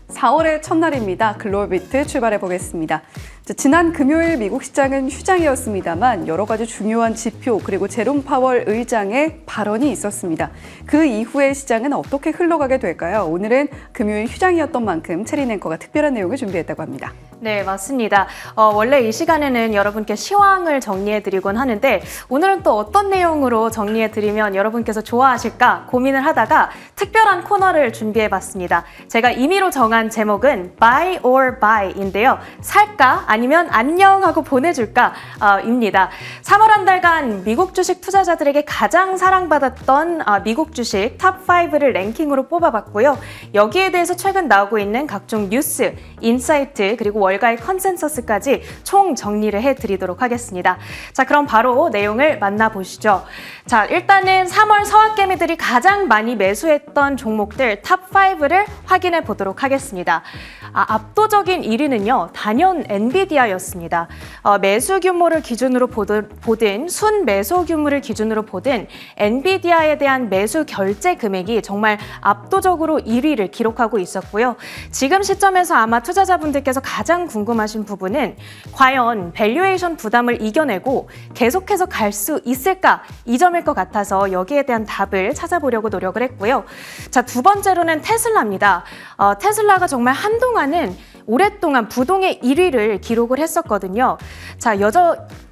(4월의) 첫날입니다. 글로벌비트 출발해 보겠습니다. 지난 금요일 미국 시장은 휴장이었습니다만 여러 가지 중요한 지표 그리고 제롬 파월 의장의 발언이 있었습니다. 그 이후에 시장은 어떻게 흘러가게 될까요? 오늘은 금요일 휴장이었던 만큼 체린 앵커가 특별한 내용을 준비했다고 합니다. 네, 맞습니다. 원래 이 시간에는 여러분께 시황을 정리해드리곤 하는데 오늘은 또 어떤 내용으로 정리해드리면 여러분께서 좋아하실까 고민을 하다가 특별한 코너를 준비해봤습니다. 제가 임의로 정한 제목은 Buy or Buy인데요. 살까 아니면 안녕하고 보내줄까 입니다. 3월 한 달간 미국 주식 투자자들에게 가장 사랑받았던 미국 주식 탑5를 랭킹으로 뽑아봤고요. 여기에 대해서 최근 나오고 있는 각종 뉴스, 인사이트 그리고 월가의 컨센서스까지 총 정리를 해드리도록 하겠습니다. 자, 그럼 바로 내용을 만나보시죠. 자, 일단은 3월 서학개미들이 가장 많이 매수했던 종목들 탑5를 확인해 보도록 하겠습니다. 압도적인 1위는요, 단연 엔비디아였습니다. 매수 규모를 기준으로 보든 순 매수 규모를 기준으로 보든 엔비디아에 대한 매수 결제 금액이 정말 압도적으로 1위를 기록하고 있었고요. 지금 시점에서 아마 투자자분들께서 가장 궁금하신 부분은 과연 밸류에이션 부담을 이겨내고 계속해서 갈 수 있을까? 이 점일 것 같아서 여기에 대한 답을 찾아보려고 노력을 했고요. 자, 두 번째로는 테슬라입니다. 테슬라가 정말 한동안은 오랫동안 부동의 1위를 기록을 했었거든요. 자,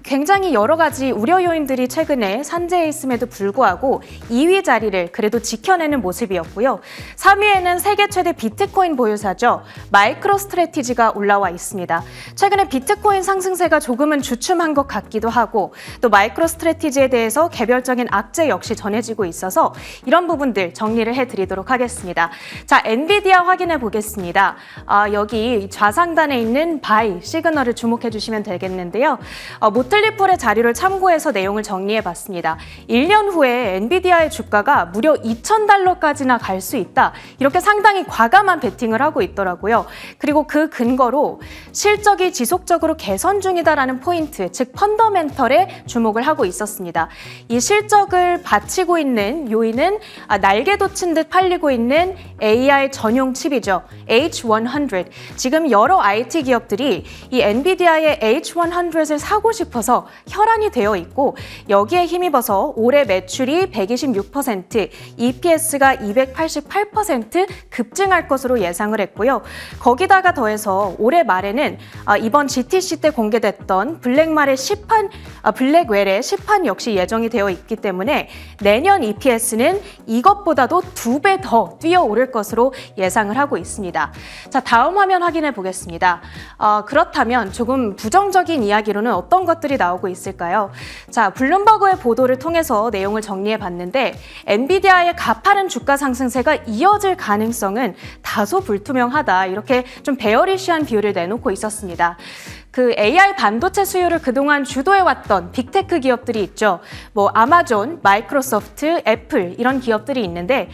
굉장히 여러 가지 우려 요인들이 최근에 산재해 있음에도 불구하고 2위 자리를 그래도 지켜내는 모습이었고요. 3위에는 세계 최대 비트코인 보유사죠. 마이크로 스트래티지가 올라와 있습니다. 최근에 비트코인 상승세가 조금은 주춤한 것 같기도 하고 또 마이크로 스트래티지에 대해서 개별적인 악재 역시 전해지고 있어서 이런 부분들 정리를 해드리도록 하겠습니다. 자, 엔비디아 확인해 보겠습니다. 여기 좌상단에 있는 바이 시그널을 주목해 주시면 되겠는데요. 모틀리풀의 자료를 참고해서 내용을 정리해봤습니다. 1년 후에 엔비디아의 주가가 무려 $2,000까지나 갈 수 있다. 이렇게 상당히 과감한 베팅을 하고 있더라고요. 그리고 그 근거로 실적이 지속적으로 개선 중이다라는 포인트, 즉 펀더멘털에 주목을 하고 있었습니다. 이 실적을 받치고 있는 요인은 날개 돋친 듯 팔리고 있는 AI 전용 칩이죠. H100. 지금 여러 IT 기업들이 이 엔비디아의 H100을 사고 싶어서 혈안이 되어 있고 여기에 힘입어서 올해 매출이 126%, EPS가 288% 급증할 것으로 예상을 했고요. 거기다가 더해서 올해 말에는 이번 GTC 때 공개됐던 블랙웰의 시판 역시 예정이 되어 있기 때문에 내년 EPS는 이것보다도 2배 더 뛰어오를 것으로 예상을 하고 있습니다. 자, 다음 화면 확인해 보겠습니다. 그렇다면 조금 부정적인 이야기로는 어떤 것들이 나오고 있을까요? 자, 블룸버그의 보도를 통해서 내용을 정리해 봤는데 엔비디아의 가파른 주가 상승세가 이어질 가능성은 다소 불투명하다. 이렇게 좀 베어리시한 비율을 내놓고 있었습니다. 그 AI 반도체 수요를 그동안 주도해왔던 빅테크 기업들이 있죠. 뭐 아마존, 마이크로소프트, 애플 이런 기업들이 있는데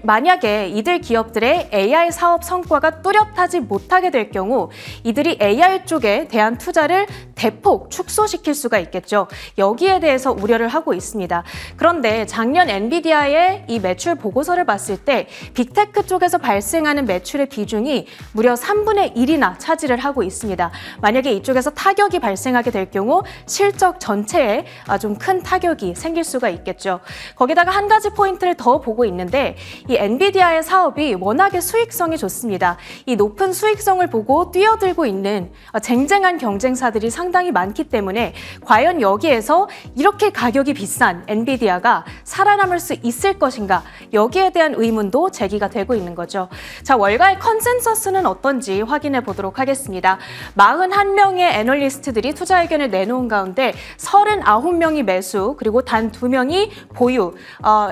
만약에 이들 기업들의 AI 사업 성과가 뚜렷하지 못하게 될 경우 이들이 AI 쪽에 대한 투자를 대폭 축소시킬 수가 있겠죠. 여기에 대해서 우려를 하고 있습니다. 그런데 작년 엔비디아의 이 매출 보고서를 봤을 때 빅테크 쪽에서 발생하는 매출의 비중이 무려 3분의 1이나 차지를 하고 있습니다. 만약에 이쪽에서 타격이 발생하게 될 경우 실적 전체에 좀 큰 타격이 생길 수가 있겠죠. 거기다가 한 가지 포인트를 더 보고 있는데 이 엔비디아의 사업이 워낙에 수익성이 좋습니다. 이 높은 수익성을 보고 뛰어들고 있는 쟁쟁한 경쟁사들이 상당히 많기 때문에 과연 여기에서 이렇게 가격이 비싼 엔비디아가 살아남을 수 있을 것인가 여기에 대한 의문도 제기가 되고 있는 거죠. 자, 월가의 컨센서스는 어떤지 확인해 보도록 하겠습니다. 41명의 애널리스트들이 투자 의견을 내놓은 가운데 39명이 매수 그리고 단 2명이 보유,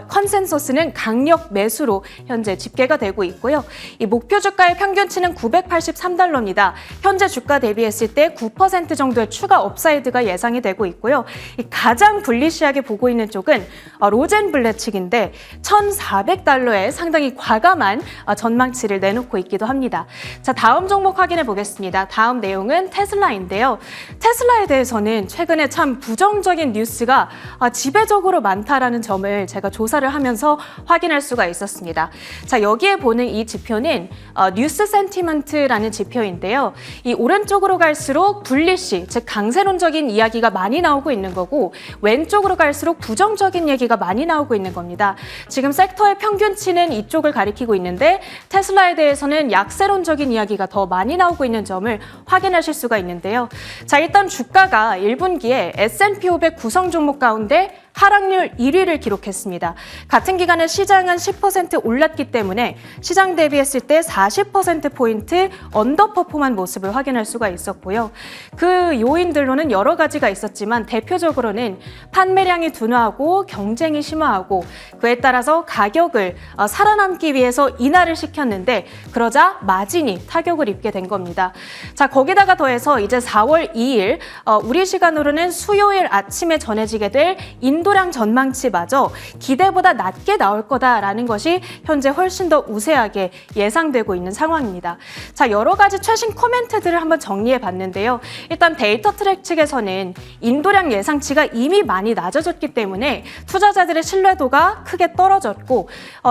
컨센서스는 강력 매수로 현재 집계가 되고 있고요. 이 목표 주가의 평균치는 $983입니다. 현재 주가 대비했을 때 9% 정도의 추가 업사이드가 예상이 되고 있고요. 가장 불리시하게 보고 있는 쪽은 로젠블렛 측인데 $1,400에 상당히 과감한 전망치를 내놓고 있기도 합니다. 자, 다음 종목 확인해 보겠습니다. 다음 내용은 테슬라인데요. 테슬라에 대해서는 최근에 참 부정적인 뉴스가 지배적으로 많다라는 점을 제가 조사를 하면서 확인할 수가 있었습니다. 자, 여기에 보는 이 지표는 뉴스 센티먼트라는 지표인데요. 이 오른쪽으로 갈수록 불리시, 즉 강세론적인 이야기가 많이 나오고 있는 거고, 왼쪽으로 갈수록 부정적인 얘기가 많이 나오고 있는 겁니다. 지금 섹터의 평균치는 이쪽을 가리키고 있는데 테슬라에 대해서는 약세론적인 이야기가 더 많이 나오고 있는 점을 확인하실 수가 있는데요. 자, 일단 주가가 1분기에 S&P 500 구성 종목 가운데 하락률 1위를 기록했습니다. 같은 기간에 시장은 10% 올랐기 때문에 시장 대비했을 때 40%포인트 언더퍼폼한 모습을 확인할 수가 있었고요. 그 요인들로는 여러 가지가 있었지만 대표적으로는 판매량이 둔화하고 경쟁이 심화하고 그에 따라서 가격을 살아남기 위해서 인하를 시켰는데 그러자 마진이 타격을 입게 된 겁니다. 자, 거기다가 더해서 이제 4월 2일 우리 시간으로는 수요일 아침에 전해지게 될 인도량 전망치마저 기대보다 낮게 나올 거다라는 것이 현재 훨씬 더 우세하게 예상되고 있는 상황입니다. 자, 여러 가지 최신 코멘트들을 한번 정리해 봤는데요. 일단 데이터 트랙 측에서는 인도량 예상치가 이미 많이 낮아졌기 때문에 투자자들의 신뢰도가 크게 떨어졌고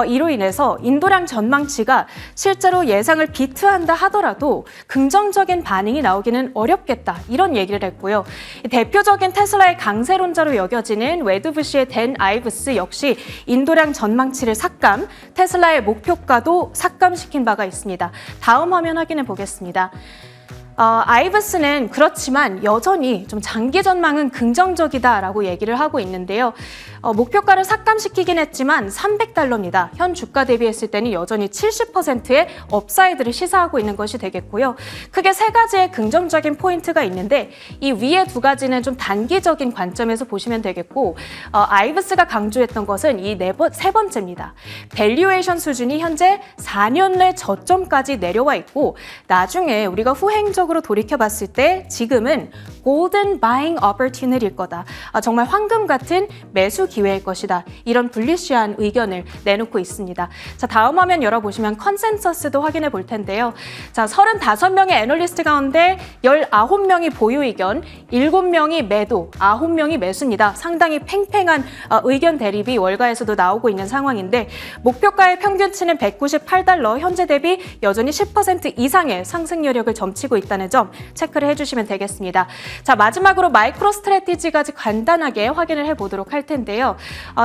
이로 인해서 인도량 전망치가 실제로 예상을 비트한다 하더라도 긍정적인 반응이 나오기는 어렵겠다 이런 얘기를 했고요. 대표적인 테슬라의 강세론자로 여겨지는 웨드부시의 댄 아이브스 역시 인도량 전망치를 삭감, 테슬라의 목표가도 삭감시킨 바가 있습니다. 다음 화면 확인해 보겠습니다. 아이브스는 그렇지만 여전히 좀 장기 전망은 긍정적이다라고 얘기를 하고 있는데요. 목표가를 삭감시키긴 했지만 $300입니다. 현 주가 대비했을 때는 여전히 70%의 업사이드를 시사하고 있는 것이 되겠고요. 크게 세 가지의 긍정적인 포인트가 있는데 이 위에 두 가지는 좀 단기적인 관점에서 보시면 되겠고 아이브스가 강조했던 것은 이 세 번째입니다. 밸류에이션 수준이 현재 4년 내 저점까지 내려와 있고 나중에 우리가 후행적으로 돌이켜봤을 때 지금은 golden buying opportunity일 거다. 정말 황금 같은 매수 기회일 것이다. 이런 불리시한 의견을 내놓고 있습니다. 자, 다음 화면 열어보시면 컨센서스도 확인해 볼 텐데요. 자, 35명의 애널리스트 가운데 19명이 보유 의견, 7명이 매도, 9명이 매수입니다. 상당히 팽팽한 의견 대립이 월가에서도 나오고 있는 상황인데 목표가의 평균치는 $198, 현재 대비 여전히 10% 이상의 상승 여력을 점치고 있다는 점 체크를 해주시면 되겠습니다. 자, 마지막으로 마이크로 스트래티지까지 간단하게 확인을 해보도록 할 텐데요.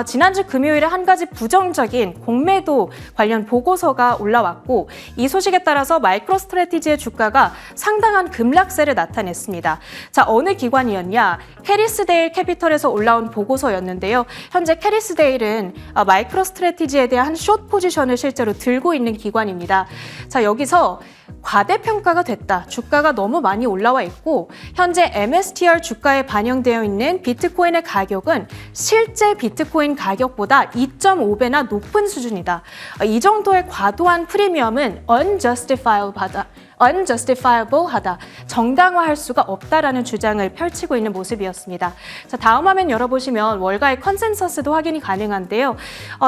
지난주 금요일에 한 가지 부정적인 공매도 관련 보고서가 올라왔고 이 소식에 따라서 마이크로 스트래티지의 주가가 상당한 급락세를 나타냈습니다. 자, 어느 기관이었냐? 캐리스데일 캐피털에서 올라온 보고서였는데요. 현재 캐리스데일은 마이크로 스트래티지에 대한 숏 포지션을 실제로 들고 있는 기관입니다. 자, 여기서 과대평가가 됐다. 주가가 너무 많이 올라와 있고 현재 MSTR 주가에 반영되어 있는 비트코인의 가격은 실제 비트코인 가격보다 2.5배나 높은 수준이다. 이 정도의 과도한 프리미엄은 unjustifiable 하다. 정당화할 수가 없다라는 주장을 펼치고 있는 모습이었습니다. 자, 다음 화면 열어보시면 월가의 컨센서스도 확인이 가능한데요.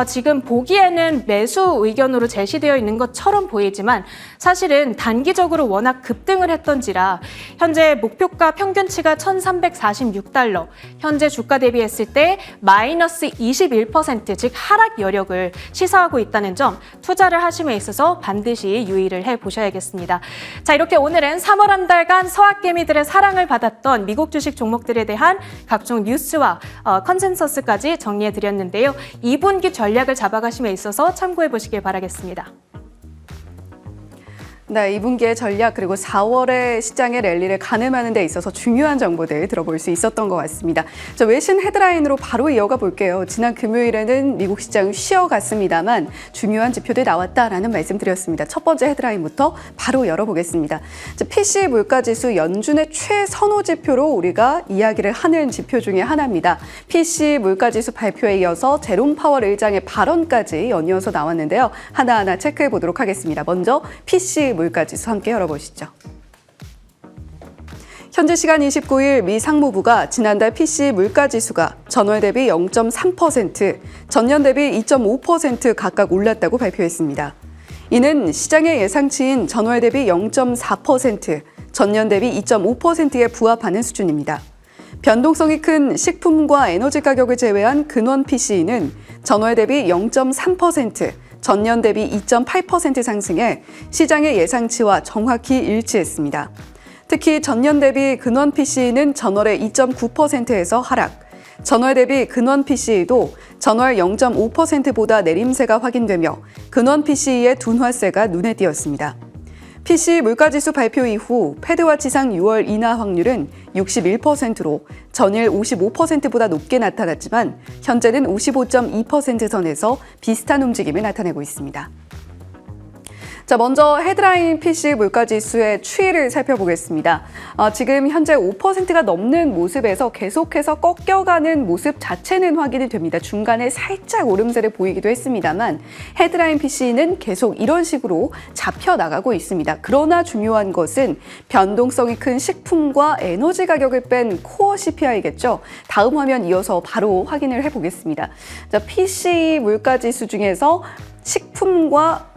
지금 보기에는 매수 의견으로 제시되어 있는 것처럼 보이지만 사실은 단기적으로 워낙 급등을 했던지라 현재 목표가 평균치가 $1,346, 현재 주가 대비했을 때 마이너스 21%, 즉 하락 여력을 시사하고 있다는 점 투자를 하심에 있어서 반드시 유의를 해보셔야겠습니다. 자, 이렇게 오늘은 3월 한 달간 서학개미들의 사랑을 받았던 미국 주식 종목들에 대한 각종 뉴스와 컨센서스까지 정리해드렸는데요. 2분기 전략을 잡아가심에 있어서 참고해 보시길 바라겠습니다. 네, 2분기의 전략 그리고 4월의 시장의 랠리를 가늠하는 데 있어서 중요한 정보들 들어볼 수 있었던 것 같습니다. 자, 외신 헤드라인으로 바로 이어가 볼게요. 지난 금요일에는 미국 시장 쉬어갔습니다만 중요한 지표들 나왔다라는 말씀 드렸습니다. 첫 번째 헤드라인부터 바로 열어보겠습니다. 자, PC 물가지수 연준의 최선호 지표로 우리가 이야기를 하는 지표 중에 하나입니다. PC 물가지수 발표에 이어서 제롬 파월 의장의 발언까지 연이어서 나왔는데요. 하나하나 체크해 보도록 하겠습니다. 먼저 PC 물가지수 함께 열어보시죠. 현지 시간 29일 미 상무부가 지난달 PC 물가지수가 전월 대비 0.3%, 전년 대비 2.5% 각각 올랐다고 발표했습니다. 이는 시장의 예상치인 전월 대비 0.4%, 전년 대비 2.5%에 부합하는 수준입니다. 변동성이 큰 식품과 에너지 가격을 제외한 근원 PCE는 전월 대비 0.3%, 전년 대비 2.8% 상승해 시장의 예상치와 정확히 일치했습니다. 특히 전년 대비 근원 PCE는 전월에 2.9%에서 하락, 전월 대비 근원 PCE도 전월 0.5%보다 내림세가 확인되며 근원 PCE의 둔화세가 눈에 띄었습니다. PCE 물가지수 발표 이후 패드와치상 6월 인하 확률은 61%로 전일 55%보다 높게 나타났지만 현재는 55.2% 선에서 비슷한 움직임을 나타내고 있습니다. 자, 먼저 헤드라인 PC 물가지수의 추이를 살펴보겠습니다. 지금 현재 5%가 넘는 모습에서 계속해서 꺾여가는 모습 자체는 확인이 됩니다. 중간에 살짝 오름세를 보이기도 했습니다만 헤드라인 PC는 계속 이런 식으로 잡혀나가고 있습니다. 그러나 중요한 것은 변동성이 큰 식품과 에너지 가격을 뺀 코어 CPI겠죠. 다음 화면 이어서 바로 확인을 해보겠습니다. 자, PC 물가지수 중에서 식품과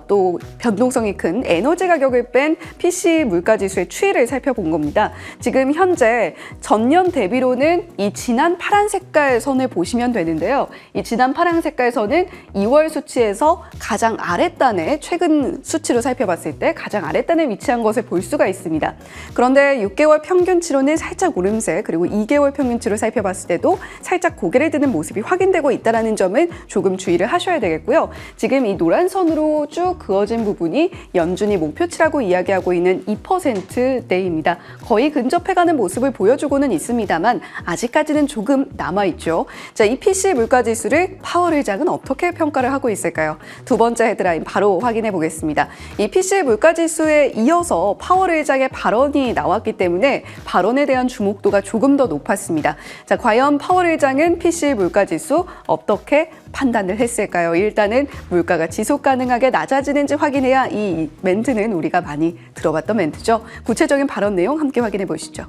또 변동성이 큰 에너지 가격을 뺀 PC 물가지수의 추이를 살펴본 겁니다. 지금 현재 전년 대비로는 이 진한 파란 색깔 선을 보시면 되는데요. 이 진한 파란 색깔 선은 2월 수치에서 가장 아랫단에 최근 수치로 살펴봤을 때 가장 아랫단에 위치한 것을 볼 수가 있습니다. 그런데 6개월 평균치로는 살짝 오름세, 그리고 2개월 평균치로 살펴봤을 때도 살짝 고개를 드는 모습이 확인되고 있다는 점은 조금 주의를 하셔야 되겠고요. 지금 이 노란 선으로 쭉 그어진 부분이 연준이 목표치라고 이야기하고 있는 2%대입니다. 거의 근접해가는 모습을 보여주고는 있습니다만 아직까지는 조금 남아있죠. 자, 이 PC 물가지수를 파월 의장은 어떻게 평가를 하고 있을까요? 두 번째 헤드라인 바로 확인해 보겠습니다. 이 PC 물가지수에 이어서 파월 의장의 발언이 나왔기 때문에 발언에 대한 주목도가 조금 더 높았습니다. 자, 과연 파월 의장은 PC 물가지수 어떻게 판단을 했을까요? 일단은 물가가 지속 가능하게 낮아지는지 확인해야 이 멘트는 우리가 많이 들어봤던 멘트죠. 구체적인 발언 내용 함께 확인해 보시죠.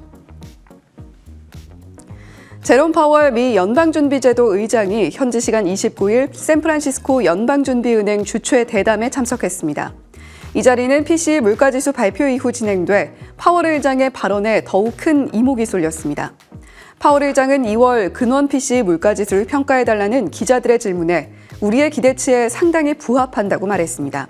제롬 파월 미 연방준비제도 의장이 현지 시간 29일 샌프란시스코 연방준비은행 주최 대담에 참석했습니다. 이 자리는 PC 물가지수 발표 이후 진행돼 파월 의장의 발언에 더욱 큰 이목이 쏠렸습니다. 파월 의장은 2월 근원 PC 물가지수를 평가해달라는 기자들의 질문에 우리의 기대치에 상당히 부합한다고 말했습니다.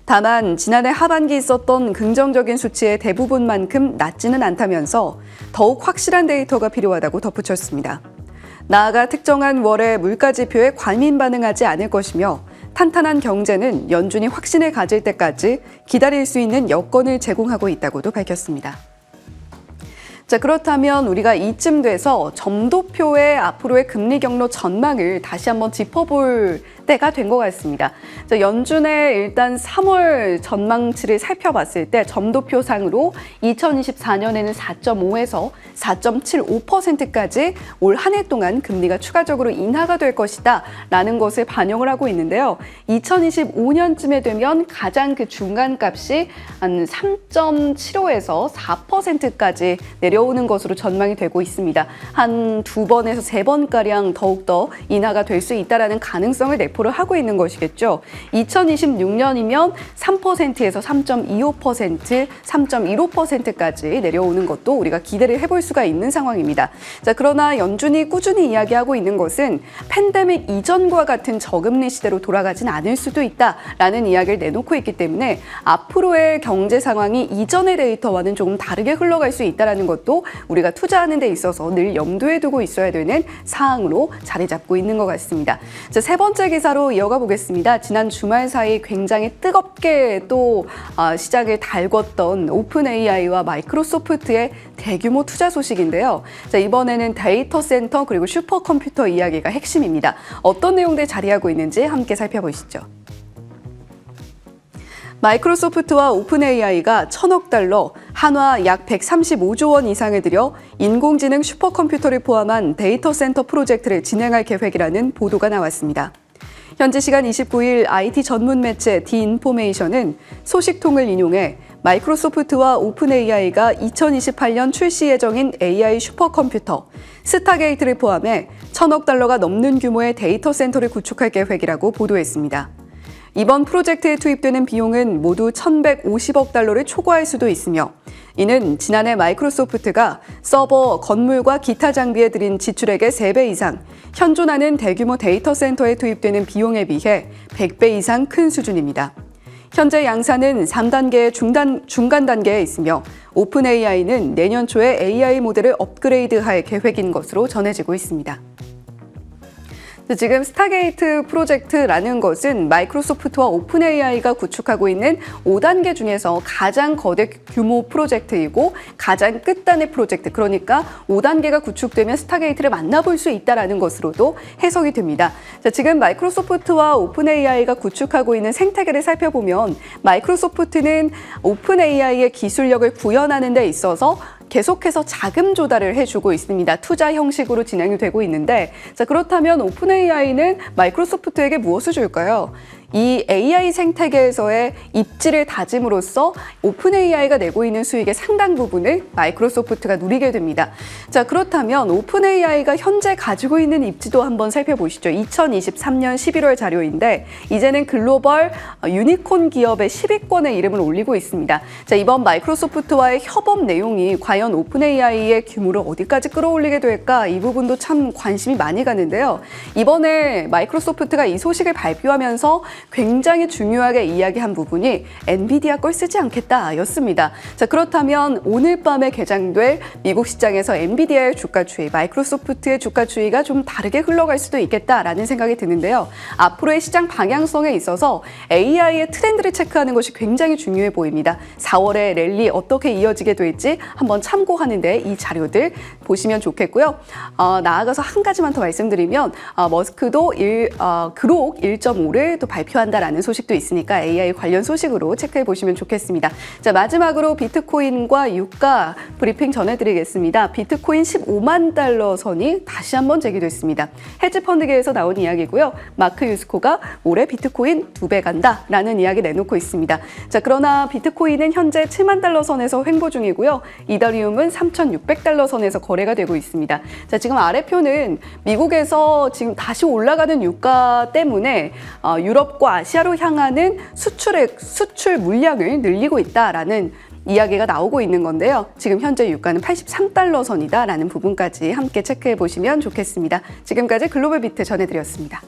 다만 지난해 하반기 있었던 긍정적인 수치의 대부분만큼 낮지는 않다면서 더욱 확실한 데이터가 필요하다고 덧붙였습니다. 나아가 특정한 월의 물가지표에 과민 반응하지 않을 것이며 탄탄한 경제는 연준이 확신을 가질 때까지 기다릴 수 있는 여건을 제공하고 있다고도 밝혔습니다. 자, 그렇다면 우리가 이쯤 돼서 점도표의 앞으로의 금리 경로 전망을 다시 한번 짚어볼 때가 된 것 같습니다. 자, 연준의 일단 3월 전망치를 살펴봤을 때 점도표상으로 2024년에는 4.5에서 4.75%까지 올 한 해 동안 금리가 추가적으로 인하가 될 것이다 라는 것을 반영을 하고 있는데요. 2025년쯤에 되면 가장 그 중간값이 한 3.75에서 4%까지 내려오는 것으로 전망이 되고 있습니다. 한 2번에서 3번가량 더욱더 인하가 될 수 있다는 가능성을 내포를 하고 있는 것이겠죠. 2026년이면 3%에서 3.25%, 3.15%까지 내려오는 것도 우리가 기대를 해볼 수가 있는 상황입니다. 자, 그러나 연준이 꾸준히 이야기하고 있는 것은 팬데믹 이전과 같은 저금리 시대로 돌아가진 않을 수도 있다라는 이야기를 내놓고 있기 때문에 앞으로의 경제 상황이 이전의 데이터와는 조금 다르게 흘러갈 수 있다는 것도 우리가 투자하는 데 있어서 늘 염두에 두고 있어야 되는 사항으로 자리 잡고 있는 것 같습니다. 자, 세 번째 기사로 이어가 보겠습니다. 지난 주말 사이 굉장히 뜨겁게 또 시장을 달궜던 오픈 AI와 마이크로소프트의 대규모 투자 소식인데요. 자, 이번에는 데이터 센터 그리고 슈퍼컴퓨터 이야기가 핵심입니다. 어떤 내용들 자리하고 있는지 함께 살펴보시죠. 마이크로소프트와 오픈 AI가 1,000억 달러, 한화 약 135조 원 이상을 들여 인공지능 슈퍼컴퓨터를 포함한 데이터 센터 프로젝트를 진행할 계획이라는 보도가 나왔습니다. 현지 시간 29일 IT 전문 매체 디인포메이션은 소식통을 인용해 마이크로소프트와 오픈 AI가 2028년 출시 예정인 AI 슈퍼컴퓨터 스타게이트를 포함해 1,000억 달러가 넘는 규모의 데이터 센터를 구축할 계획이라고 보도했습니다. 이번 프로젝트에 투입되는 비용은 모두 1,150억 달러를 초과할 수도 있으며 이는 지난해 마이크로소프트가 서버, 건물과 기타 장비에 들인 지출액의 3배 이상, 현존하는 대규모 데이터 센터에 투입되는 비용에 비해 100배 이상 큰 수준입니다. 현재 양산은 3단계의 중간 단계에 있으며 오픈 AI는 내년 초에 AI 모델을 업그레이드할 계획인 것으로 전해지고 있습니다. 지금 스타게이트 프로젝트라는 것은 마이크로소프트와 오픈 AI가 구축하고 있는 5단계 중에서 가장 거대 규모 프로젝트이고 가장 끝단의 프로젝트, 그러니까 5단계가 구축되면 스타게이트를 만나볼 수 있다는 것으로도 해석이 됩니다. 자, 지금 마이크로소프트와 오픈 AI가 구축하고 있는 생태계를 살펴보면 마이크로소프트는 오픈 AI의 기술력을 구현하는 데 있어서 계속해서 자금 조달을 해주고 있습니다. 투자 형식으로 진행이 되고 있는데, 자, 그렇다면 오픈 AI는 마이크로소프트에게 무엇을 줄까요? 이 AI 생태계에서의 입지를 다짐으로써 오픈 AI가 내고 있는 수익의 상당 부분을 마이크로소프트가 누리게 됩니다. 자, 그렇다면 오픈 AI가 현재 가지고 있는 입지도 한번 살펴보시죠. 2023년 11월 자료인데 이제는 글로벌 유니콘 기업의 10위권에 이름을 올리고 있습니다. 자, 이번 마이크로소프트와의 협업 내용이 과연 오픈 AI의 규모를 어디까지 끌어올리게 될까? 이 부분도 참 관심이 많이 가는데요. 이번에 마이크로소프트가 이 소식을 발표하면서 굉장히 중요하게 이야기한 부분이 엔비디아 걸 쓰지 않겠다였습니다. 자, 그렇다면 오늘 밤에 개장될 미국 시장에서 엔비디아의 주가 추이, 마이크로소프트의 주가 추이가 좀 다르게 흘러갈 수도 있겠다라는 생각이 드는데요. 앞으로의 시장 방향성에 있어서 AI의 트렌드를 체크하는 것이 굉장히 중요해 보입니다. 4월에 랠리 어떻게 이어지게 될지 한번 참고하는데 이 자료들 보시면 좋겠고요. 나아가서 한 가지만 더 말씀드리면 머스크도 그록 1.5를 또 발표한다라는 소식도 있으니까 AI 관련 소식으로 체크해 보시면 좋겠습니다. 자, 마지막으로 비트코인과 유가 브리핑 전해드리겠습니다. 비트코인 15만 달러 선이 다시 한번 제기됐습니다. 헤지펀드계에서 나온 이야기고요. 마크 유스코가 올해 비트코인 2배 간다라는 이야기 내놓고 있습니다. 자, 그러나 비트코인은 현재 7만 달러 선에서 횡보 중이고요. 이더리움은 3,600달러 선에서 거래가 되고 있습니다. 자, 지금 아래표는 미국에서 지금 다시 올라가는 유가 때문에 유럽과 아시아로 향하는 수출 물량을 늘리고 있다라는 이야기가 나오고 있는 건데요. 지금 현재 유가는 83달러 선이다라는 부분까지 함께 체크해 보시면 좋겠습니다. 지금까지 글로벌 비트 전해드렸습니다.